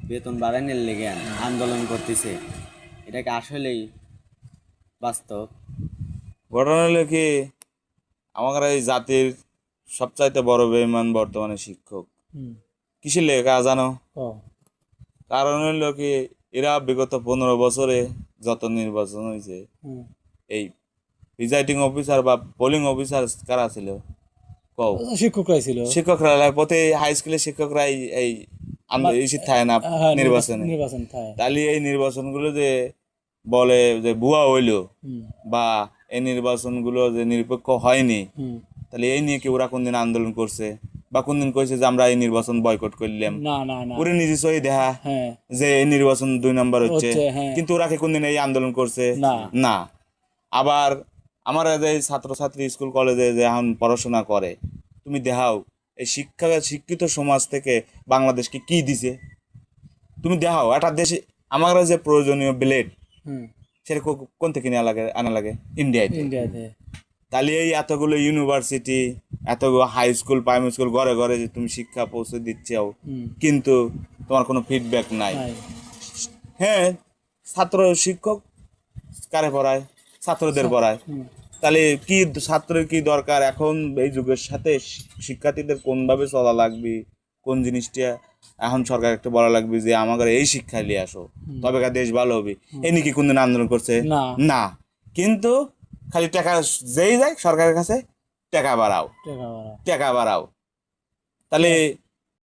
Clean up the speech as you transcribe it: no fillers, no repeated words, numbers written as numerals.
বেতন বাড়ানোর লেগে আন্দোলন করতেছে, এটা কি আসলেই বাস্তব? ঘটনা হলো কি, আমার এই জাতির সবচাইতে বড় বেঈমান বর্তমানে শিক্ষক। হুম। কিসের লেখা জানো? ও কারণ হলো কি, এরা বিগত 15 বছরে যত নির্বাচন হয়েছে, হুম। এই প্রিজাইডিং অফিসার বা পোলিং অফিসার কারা ছিল কও? শিক্ষকরাই ছিল। শিক্ষকরা, প্রতি হাই স্কুলের শিক্ষকরা এই ইসির থাকে না হ্যাঁ, নির্বাচনে। নির্বাচন থাকে। তাহলে এই নির্বাচনগুলো যে বলে যে ভুয়া হইলো হুম বা এই নির্বাচনগুলো যে নিরপেক্ষ হয়নি, হুম। তাহলে এই নিয়ে কি ওরা কোনদিন আন্দোলন করছে বা কোনদিন কইছে যে আমরা এই নির্বাচন বয়কট করলাম? না না না। ওরে নিজে সই দেখা হ্যাঁ যে এই নির্বাচন 2 নম্বর হচ্ছে, হচ্ছে, হ্যাঁ। কিন্তু ওরা কি কোনদিন এই আন্দোলন করছে? না। না। আবার আমার যে ছাত্রছাত্রী স্কুল কলেজে যে এখন পড়াশোনা করে, তুমি দেখাও এই শিক্ষিত সমাজ থেকে বাংলাদেশকে কি দিছে? তুমি দেখাও একটা দেশে আমার যে প্রয়োজনীয় ব্লেড, হুম। সেটা কোন থেকে আনা লাগে? ইন্ডিয়াতে। ইন্ডিয়াতে। তাহলে এই এতগুলো ইউনিভার্সিটি, এতগুলো হাই স্কুল, প্রাইমারি স্কুল, ঘরে ঘরে যে তুমি শিক্ষা পৌঁছে দিচ্ছও, হুম। কিন্তু তোমার কোনো ফিডব্যাক নাই। নাই। হ্যাঁ, ছাত্র শিক্ষক কারে পড়ায়? ছাত্রদের পড়ায়। হুম। তাহলে কি ছাত্রের কি দরকার এখন এই যুগের সাথে? শিক্ষার্থীদের কোনভাবে চলা লাগবে, কোন জিনিসটা এখন সরকার একটা বলা লাগবে যে আমাদের এই শিক্ষা নিয়ে আসো, তবে দেশ ভালো হবে। এ নিয়ে কি কোনদিন আন্দোলন করছে? না। না। কিন্তু খালি টাকা যেই যায় সরকারের কাছে, টাকা বাড়াও, টাকা বাড়া। টাকা বাড়াও। তাহলে